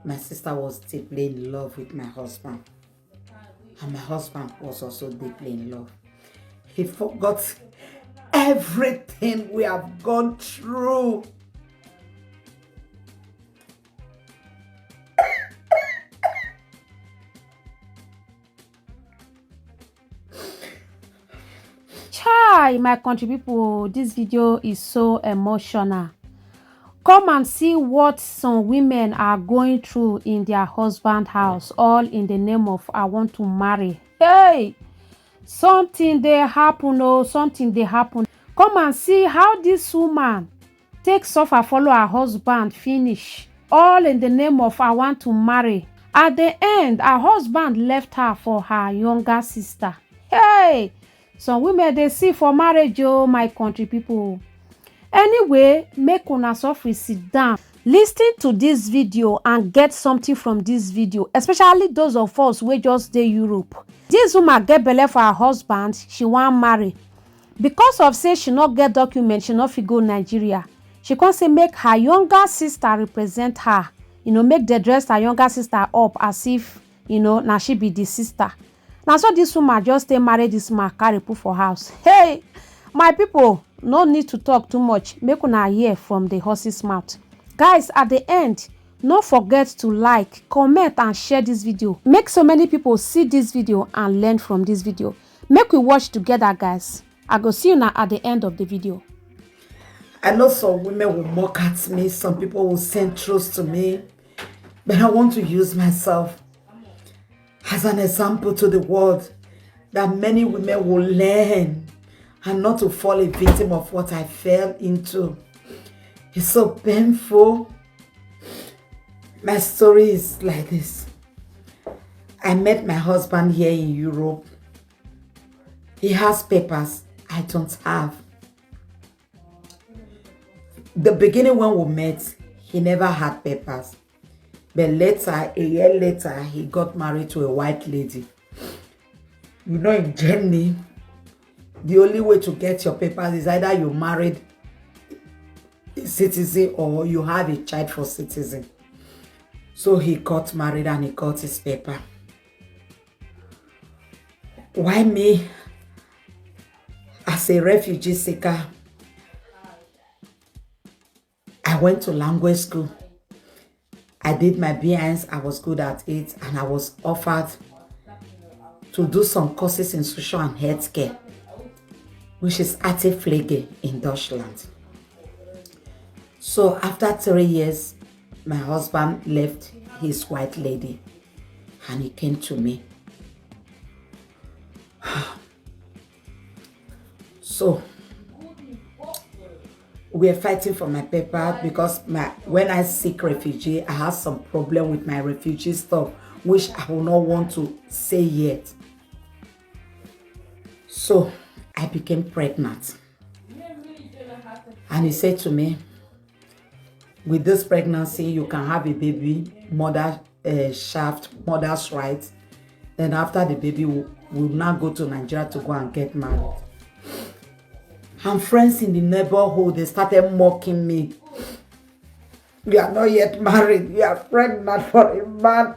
my sister was deeply in love with my husband. And my husband was also deeply in love. He forgot everything we have gone through. Chai, my country people, this video is so emotional. Come and see what some women are going through in their husband house, all in the name of I want to marry. Hey, something they happen, oh, something they happen. Come and see how this woman take suffer follow her husband finish, all in the name of I want to marry. At the end, her husband left her for her younger sister. Hey, some women they see for marriage, oh, my country people. Anyway, make una suffer sit down, listen to this video and get something from this video, especially those of us wey just dey Europe. This woman get belle for her husband, she wan marry. Because of say she no get document, she no fit go Nigeria. She come say make her younger sister represent her, make dem dress her younger sister up as if na she be the sister. Na so this woman just stay marry this man, carry put for house. Hey, my people, no need to talk too much, make una hear from the horse's mouth. Guys, at the end, no forget to like, comment and share this video. Make so many people see this video and learn from this video. Make we watch together, guys. I go see you now at the end of the video. I know some women will mock at me, some people will send truths to me, but I want to use myself as an example to the world that many women will learn and not to fall a victim of what I fell into. It's so painful. My story is like this. I met my husband here in Europe. He has papers I don't have. The beginning when we met, he never had papers. But later, a year later, he got married to a white lady. In Germany, the only way to get your papers is either you married a citizen or you have a child for citizen. So he got married and he got his paper. Why me? As a refugee seeker, I went to language school. I did my B1, I was good at it, and I was offered to do some courses in social and healthcare, which is Pflege in Deutschland. So after 3 years, my husband left his white lady and he came to me. So we are fighting for my paper because when I seek refugee, I have some problem with my refugee stuff, which I will not want to say yet. So I became pregnant. And he said to me, with this pregnancy, you can have a baby, mother's right. Then after the baby, we'll now go to Nigeria to go and get married. And friends in the neighborhood, they started mocking me. You are not yet married. You are pregnant for a man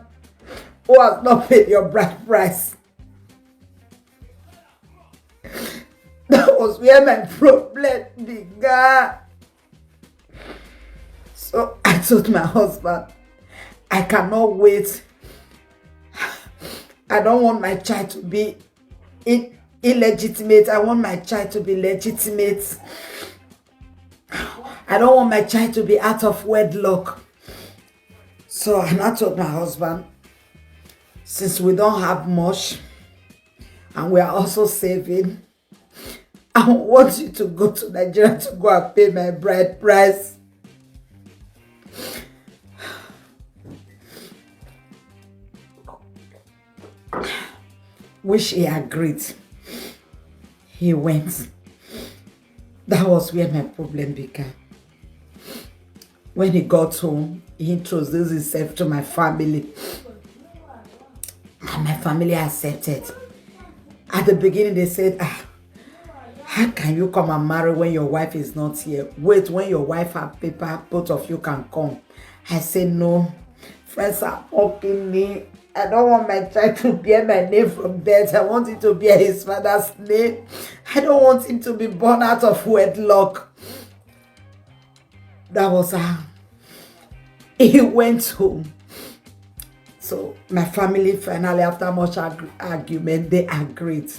who has not paid your bride price. That was where my problem began. So I told my husband, I cannot wait. I don't want my child to be illegitimate. I want my child to be legitimate. I don't want my child to be out of wedlock. So I told my husband, since we don't have much and we are also saving, I want you to go to Nigeria to go and pay my bride price. Which he agreed. He went. That was where my problem began. When he got home, he introduced himself to my family. And my family accepted. At the beginning, they said, how can you come and marry when your wife is not here? Wait, when your wife has paper, both of you can come. I said, no. Friends are mocking me. I don't want my child to bear my name from death. I want him to bear his father's name. I don't want him to be born out of wedlock. That was how he went home. So my family finally, after much argument, they agreed.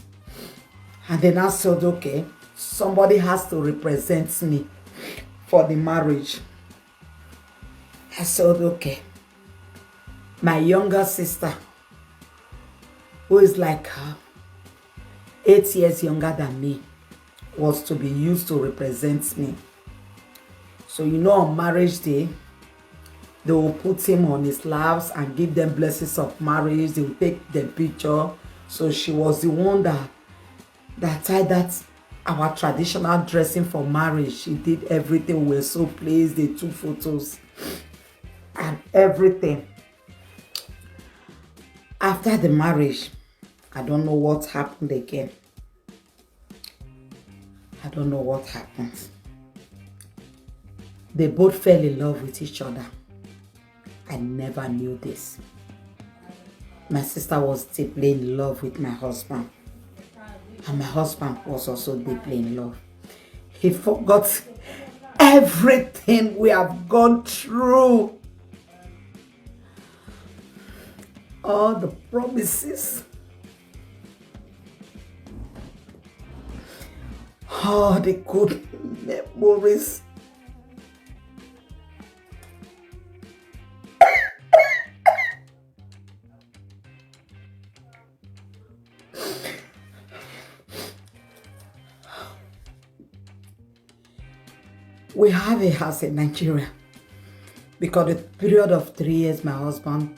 And then I said, okay, somebody has to represent me for the marriage. I said, okay. My younger sister, who is like 8 years younger than me, was to be used to represent me. So on marriage day, they will put him on his laps and give them blessings of marriage. They will take the picture. So she was the one that tied that our traditional dressing for marriage. She did everything. We were so pleased. They took photos and everything. After the marriage, I don't know what happened again. I don't know what happened. They both fell in love with each other. I never knew this. My sister was deeply in love with my husband. And my husband was also deeply in love. He forgot everything we have gone through. All the promises. All the good memories. We have a house in Nigeria because the period of 3 years my husband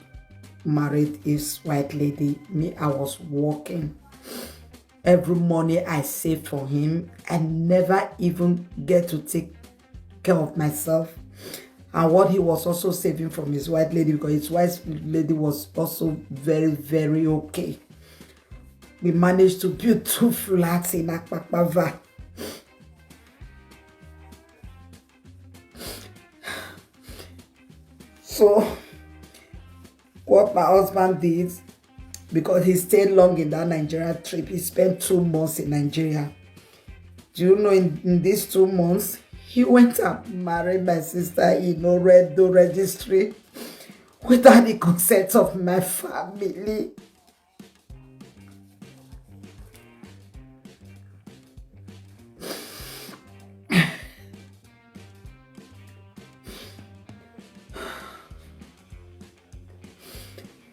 married his white lady, me, I was working. Every money I saved for him, I never even get to take care of myself. And what he was also saving from his white lady, because his white lady was also very, very okay. We managed to build 2 flats in Akpakpava. So, what my husband did, because he stayed long in that Nigeria trip, he spent 2 months in Nigeria. Do you know, in these 2 months, he went and married my sister in Oredo registry without the consent of my family.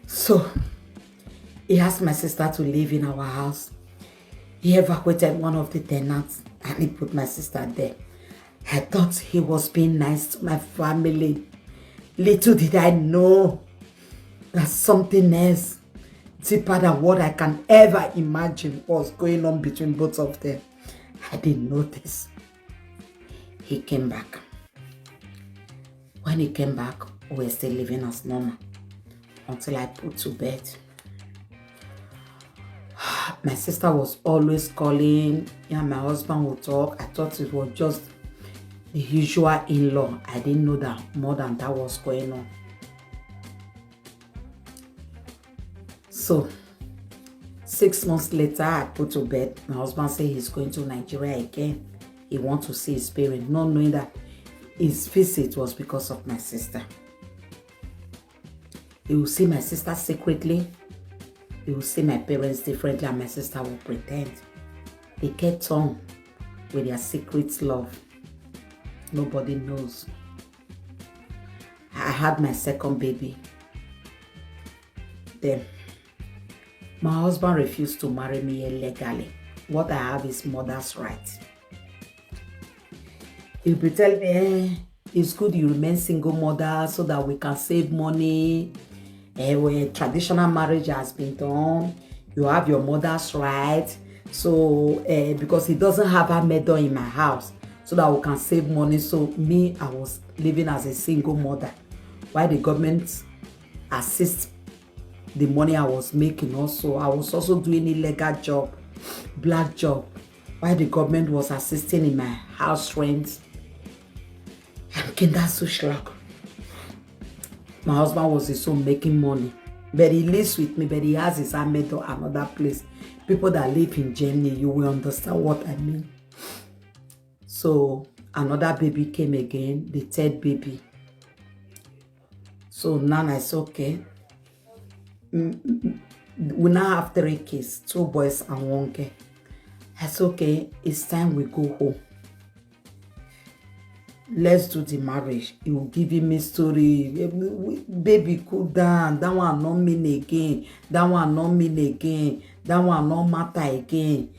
So, he asked my sister to live in our house. He evacuated one of the tenants and he put my sister there. I thought he was being nice to my family. Little did I know that something else, deeper than what I can ever imagine, was going on between both of them. I didn't know this. He came back. When he came back, we were still living as normal until I put to bed. My sister was always calling, and my husband would talk. I thought it was just the usual in-law. I didn't know that more than that was going on. So, 6 months later, I put to bed. My husband said he's going to Nigeria again. He wants to see his parents, not knowing that his visit was because of my sister. He will see my sister secretly. He will see my parents differently, and my sister will pretend. They kept on with their secret love. Nobody knows. I had my second baby. Then, my husband refused to marry me illegally. What I have is mother's right. He'll be telling me, it's good you remain single mother so that we can save money. Where traditional marriage has been done, you have your mother's right. So, because he doesn't have a maid in my house, so that we can save money. So me, I was living as a single mother, while the government assist the money I was making. Also, I was also doing illegal job, black job, while the government was assisting in my house rent and Kinderzuschlag. My husband was also making money. But he lives with me, but he has his army to another place. People that live in Germany, you will understand what I mean. So another baby came again, the third baby. So now I said, okay. We now have 3 kids, 2 boys and 1 girl. I said, okay, it's time we go home. Let's do the marriage. He will give me story. Baby, cool down. That one not mean again. That one not mean again. That one not matter again.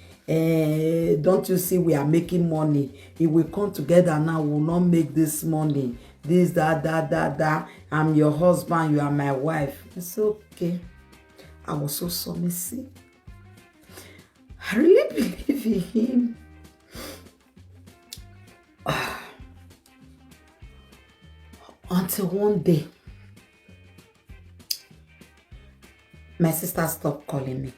Don't you see we are making money? If we come together now, we will not make this money. This, that. I'm your husband, you are my wife. It's okay. I was so submissive. I really believe in him. Until one day, my sister stopped calling me.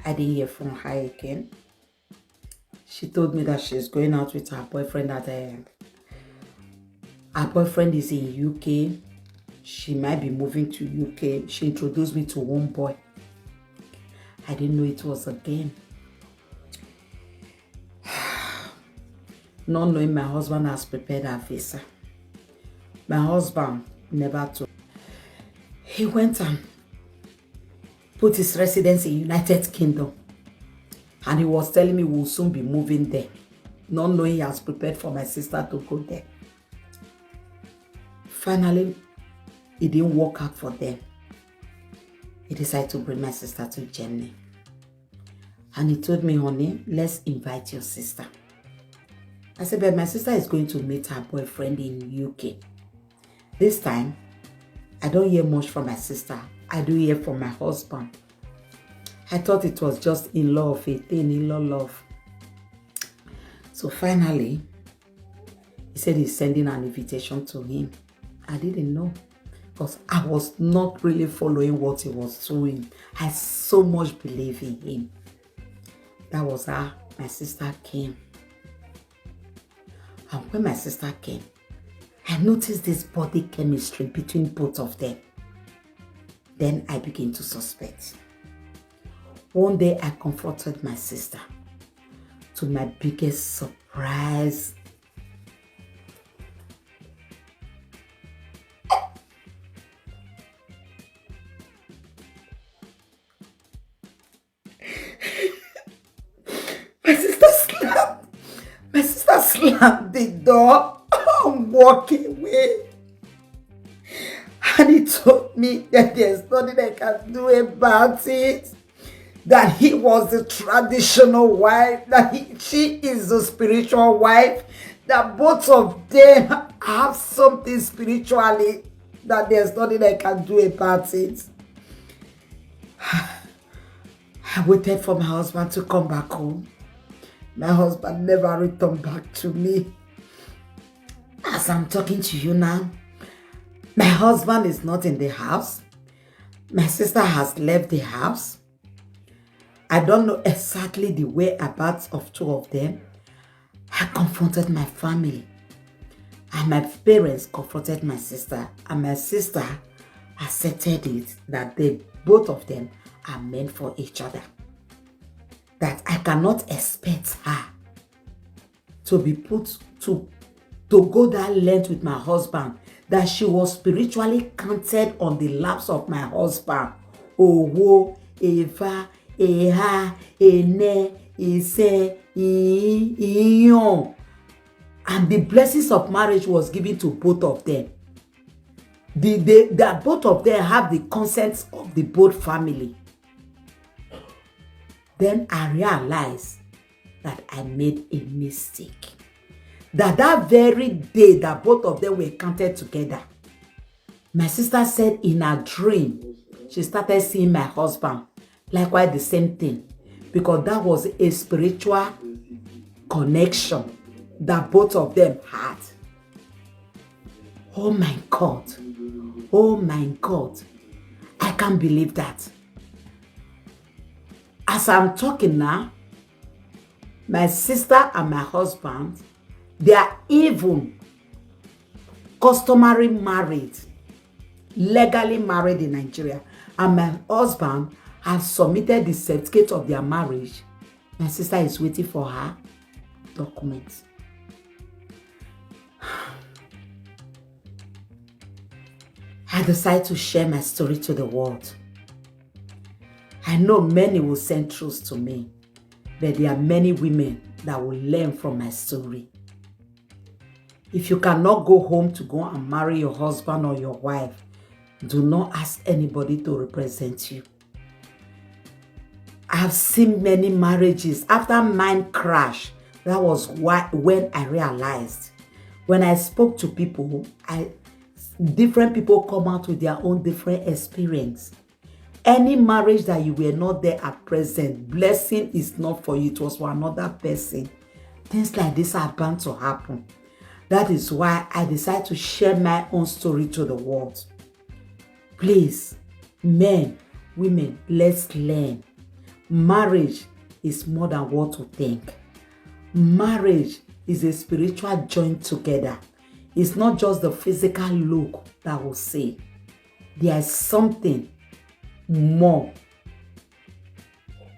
I didn't hear from her again. She told me that she's going out with her boyfriend. That her boyfriend is in UK. She might be moving to UK. She introduced me to one boy. I didn't know it was a game. Not knowing my husband has prepared her visa. My husband never told. He went and put his residence in United Kingdom. And he was telling me we'll soon be moving there. Not knowing he has prepared for my sister to go there. Finally, it didn't work out for them. He decided to bring my sister to Germany. And he told me, honey, let's invite your sister. I said, but my sister is going to meet her boyfriend in UK. This time, I don't hear much from my sister. I do hear from my husband. I thought it was just in-law of a thing, in-law love. So finally, he said he's sending an invitation to him. I didn't know because I was not really following what he was doing. I so much believe in him. That was how my sister came. And when my sister came, I noticed this body chemistry between both of them. Then I began to suspect. One day I confronted my sister. To my biggest surprise, my sister slammed the door and walked away. And he told me that there's nothing I can do about it. That he was the traditional wife, that she is the spiritual wife, that both of them have something spiritually, that there's nothing I can do about it. I waited for my husband to come back home. My husband never returned back to me. As I'm talking to you now, my husband is not in the house. My sister has left the house. I don't know exactly the whereabouts of 2 of them. I confronted my family. And my parents confronted my sister. And my sister accepted it that both of them are meant for each other. That I cannot expect her to be put to go that length with my husband. That she was spiritually counted on the laps of my husband. Owo, Eva, Eha, Ene, Ise, Iyon. And the blessings of marriage was given to both of them. That both of them have the consent of the both family. Then I realized that I made a mistake. That very day that both of them were counted together, my sister said in her dream, she started seeing my husband. Likewise, the same thing. Because that was a spiritual connection that both of them had. Oh my God. Oh my God. I can't believe that. As I'm talking now, my sister and my husband, they are even customary married legally married in Nigeria, and my husband has submitted the certificate of their marriage. My sister is waiting for her documents. I decided to share my story to the world. I know many will send truths to me, but there are many women that will learn from my story. If you cannot go home to go and marry your husband or your wife, do not ask anybody to represent you. I have seen many marriages. After mine crashed, that was when I realized. When I spoke to people, different people come out with their own different experience. Any marriage that you were not there at present, blessing is not for you. It was for another person. Things like this are bound to happen. That is why I decided to share my own story to the world. Please, men, women, let's learn. Marriage is more than what we think. Marriage is a spiritual joint together. It's not just the physical look that will say. There is something more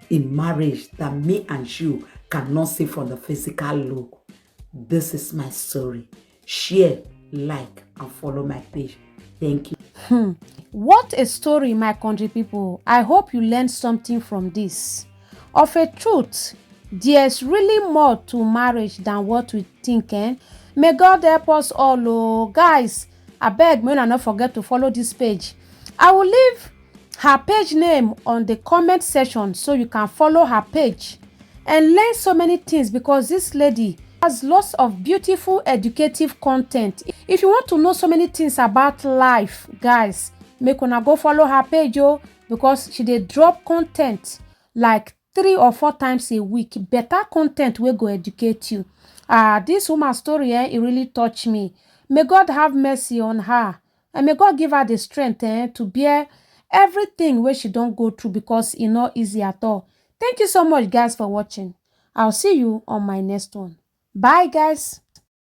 in marriage that me and you cannot see from the physical look. This is my story. Share, like, and follow my page. Thank you. What a story, my country people. I hope you learned something from this. Of a truth, there's really more to marriage than what we think. May God help us all. Oh, guys, I beg, may not forget to follow this page. I will leave her page name on the comment section so you can follow her page and learn so many things, because this lady has lots of beautiful educative content. If you want to know so many things about life, guys, make una go follow her page, oh, because she dey drop content like 3 or 4 times a week. Better content will go educate you. This woman's story, it really touched me. May God have mercy on her, and may God give her the strength to bear everything where she don't go through, because it's not easy at all. Thank you so much, guys, for watching. I'll see you on my next one. Bye, guys.